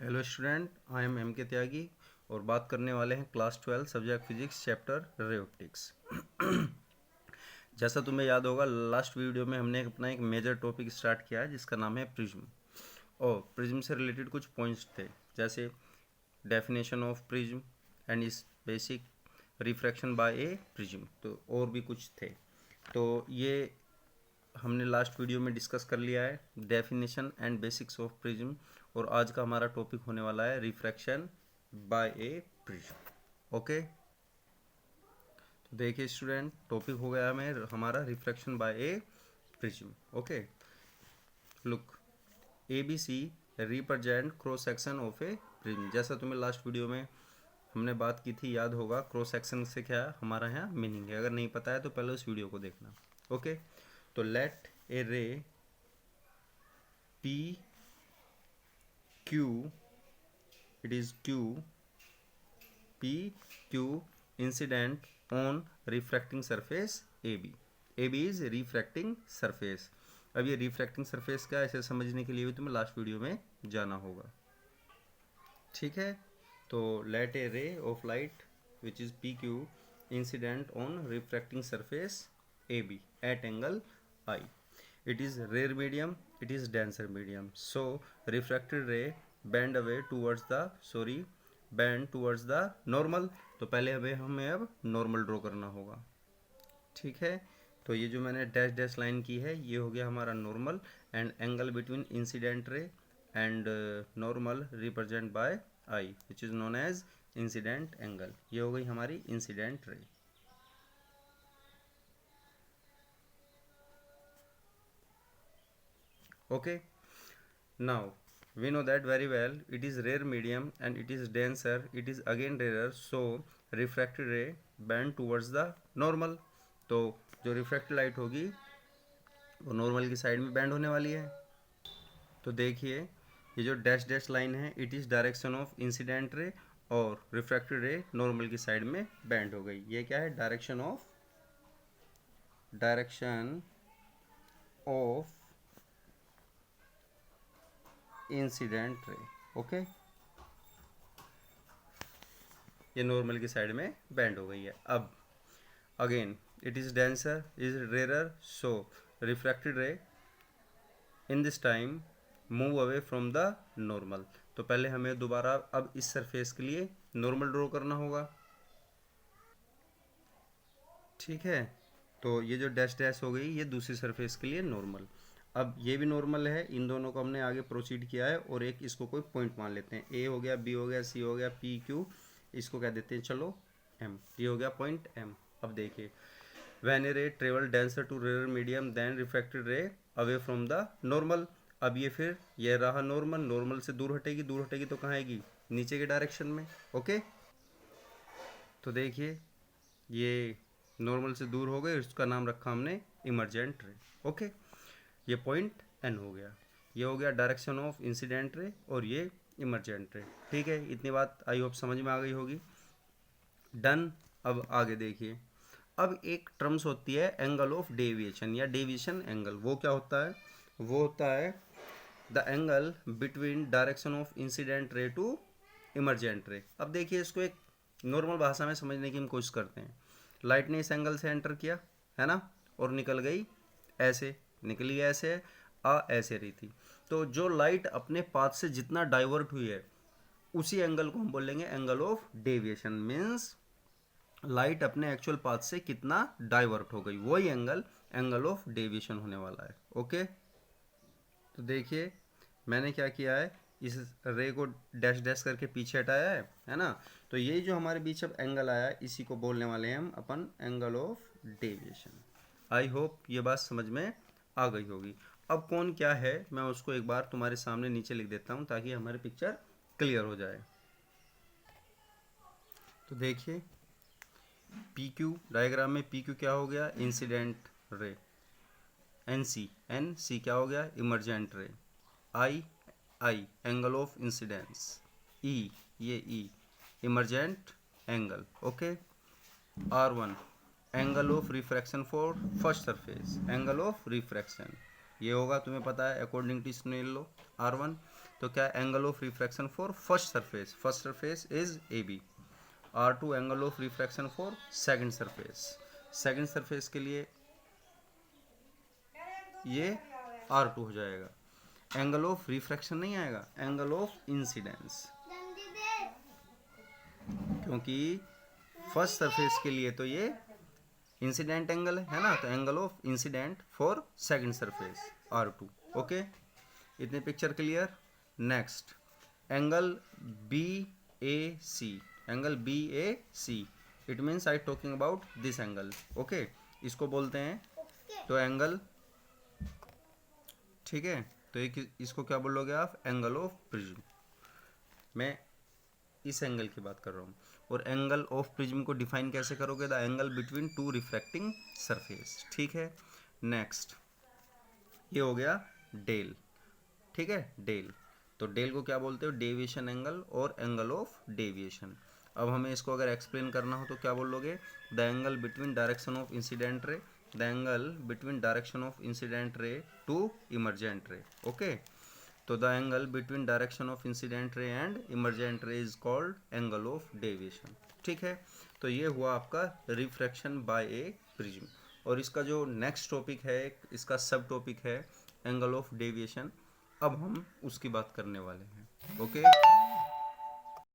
Hello student, I am के त्यागी और बात करने वाले हैं class 12 subject physics chapter ray optics. जैसा तुम्हें याद होगा, लास्ट वीडियो में हमने अपना एक मेजर टॉपिक स्टार्ट किया है जिसका नाम है प्रिज्म। और प्रिज्म से रिलेटेड कुछ पॉइंट्स थे, जैसे डेफिनेशन ऑफ प्रिज्म एंड इस basic refraction by a prism, तो और भी कुछ थे। तो ये हमने लास्ट वीडियो में डिस्कस कर लिया है, definition and basics of prism. और आज का हमारा टॉपिक होने वाला है refraction by a prism. Okay, तो देखिए स्टूडेंट, टॉपिक हो गया हमारा refraction by a prism. Okay, look, A B C represent cross section of a prism. जैसा तुम्हें लास्ट वीडियो में हमने बात की थी, याद होगा, क्रॉस सेक्शन से क्या हमारा यहाँ मीनिंग है। अगर नहीं पता है तो पहले उस वीडियो को देखना। ओके, तो लेट ए रे P Q, it is q p q incident on refracting surface ab is refracting surface। अब ये refracting surface क्या है, इसे समझने के लिए भी तुम्हें लास्ट वीडियो में जाना होगा। ठीक है, तो let a ray of light which is pq incident on refracting surface ab at angle I, it is rare medium, it is denser medium, so refracted ray bend away towards the normal। तो पहले हमें अब normal draw करना होगा। ठीक है, तो ये जो मैंने डैश डैश लाइन की है ये हो गया हमारा normal, and angle between incident ray and normal represent by I which is known as incident angle. ये हो गई हमारी incident ray. Okay, now we know that very well, it is rare medium and it is denser, it is again rarer, so refracted ray bend towards the normal। तो जो refracted light होगी वो normal की side में band होने वाली है। तो देखिए, ये जो डैश डैश लाइन है it is direction of incident रे, और रिफ्रैक्टेड रे नॉर्मल की साइड में बैंड हो गई। ये क्या है, direction of incident ray. Okay, ये नॉर्मल की साइड में बैंड हो गई है। अब again it is denser, is rare, so refracted ray in this time move away from the normal. तो पहले हमें दोबारा अब इस सरफेस के लिए नॉर्मल ड्रॉ करना होगा। ठीक है, तो ये जो डैश डैश हो गई ये दूसरी सरफेस के लिए नॉर्मल। अब ये भी नॉर्मल है, इन दोनों को हमने आगे प्रोसीड किया है, और एक इसको कोई पॉइंट मान लेते हैं। ए हो गया, बी हो गया, सी हो गया, पी क्यू, इसको कह देते हैं चलो एम। ये हो गया पॉइंट एम। अब देखिए, when a ray travel denser to rare medium then refracted ray away from the normal. अब ये फिर ये रहा नॉर्मल, नॉर्मल से दूर हटेगी, दूर हटेगी तो कहाँ आएगी, नीचे के डायरेक्शन में। ओके, तो देखिए ये नॉर्मल से दूर हो गए, उसका नाम रखा हमने इमरजेंट रे। ओके, ये पॉइंट एन हो गया, ये हो गया डायरेक्शन ऑफ इंसिडेंट रे, और ये इमरजेंट रे। ठीक है, इतनी बात आई होप समझ में आ गई होगी। डन। अब आगे देखिए, अब एक टर्म्स होती है एंगल ऑफ डेविएशन या डेविएशन एंगल। वो क्या होता है, वो होता है the angle between direction of incident ray to emergent ray. अब देखिए, इसको एक नॉर्मल भाषा में समझने की हम कोशिश करते हैं। लाइट ने इस एंगल से एंटर किया है ना, और निकल गई ऐसे, निकली ऐसे, ऐसे रही थी। तो जो लाइट अपने पाथ से जितना डाइवर्ट हुई है उसी एंगल को हम बोलेंगे angle of deviation. Means light अपने एक्चुअल पाथ से कितना डाइवर्ट हो गई, वही एंगल ऑफ डेविएशन होने वाला है। ओके, तो देखिए मैंने क्या किया है, इस रे को डैश डैश करके पीछे हटाया है ना। तो ये जो हमारे बीच अब एंगल आया है इसी को बोलने वाले हैं हम अपन angle of deviation. I hope ये बात समझ में आ गई होगी। अब कौन क्या है मैं उसको एक बार तुम्हारे सामने नीचे लिख देता हूँ ताकि हमारी पिक्चर क्लियर हो जाए। तो देखिए, पी क्यू डायग्राम में पी क्यू क्या हो गया, इंसिडेंट रे। एन सी क्या हो गया, emergent ray. I angle of incidence. E, ये E emergent angle. Okay, R1 angle of refraction for first surface, angle of refraction ये होगा, तुम्हें पता है according to Snell law R1। तो क्या angle of refraction for first surface is A B. R2 angle of refraction for second surface के लिए ये R2 हो जाएगा। एंगल ऑफ रिफ्रैक्शन नहीं आएगा, एंगल ऑफ इंसिडेंस, क्योंकि फर्स्ट सरफेस के लिए तो ये इंसिडेंट एंगल है ना, तो angle of incident for second surface R2। Okay, इतने picture clear. Next angle BAC, angle BAC, it means I talking about this angle. Okay, इसको बोलते हैं तो एंगल, ठीक है, तो इसको क्या बोलोगे आप, एंगल ऑफ प्रिज्म। मैं इस एंगल की बात कर रहा हूँ। और एंगल ऑफ प्रिज्म को डिफाइन कैसे करोगे, the angle between two refracting surface. ठीक है, नेक्स्ट ये हो गया डेल। ठीक है, डेल, तो डेल को क्या बोलते हो, डेविएशन एंगल और एंगल ऑफ डेविएशन। अब हमें इसको अगर एक्सप्लेन करना हो तो क्या बोलोगे, the angle between direction of incident ray, the angle between direction of incident ray to emergent ray. Okay, तो the angle between direction of incident ray and emergent ray is called angle of deviation. ठीक है, तो ये हुआ आपका refraction by a prism. और इसका जो नेक्स्ट टॉपिक है, इसका सब टॉपिक है एंगल ऑफ डेविएशन। अब हम उसकी बात करने वाले हैं। ओके।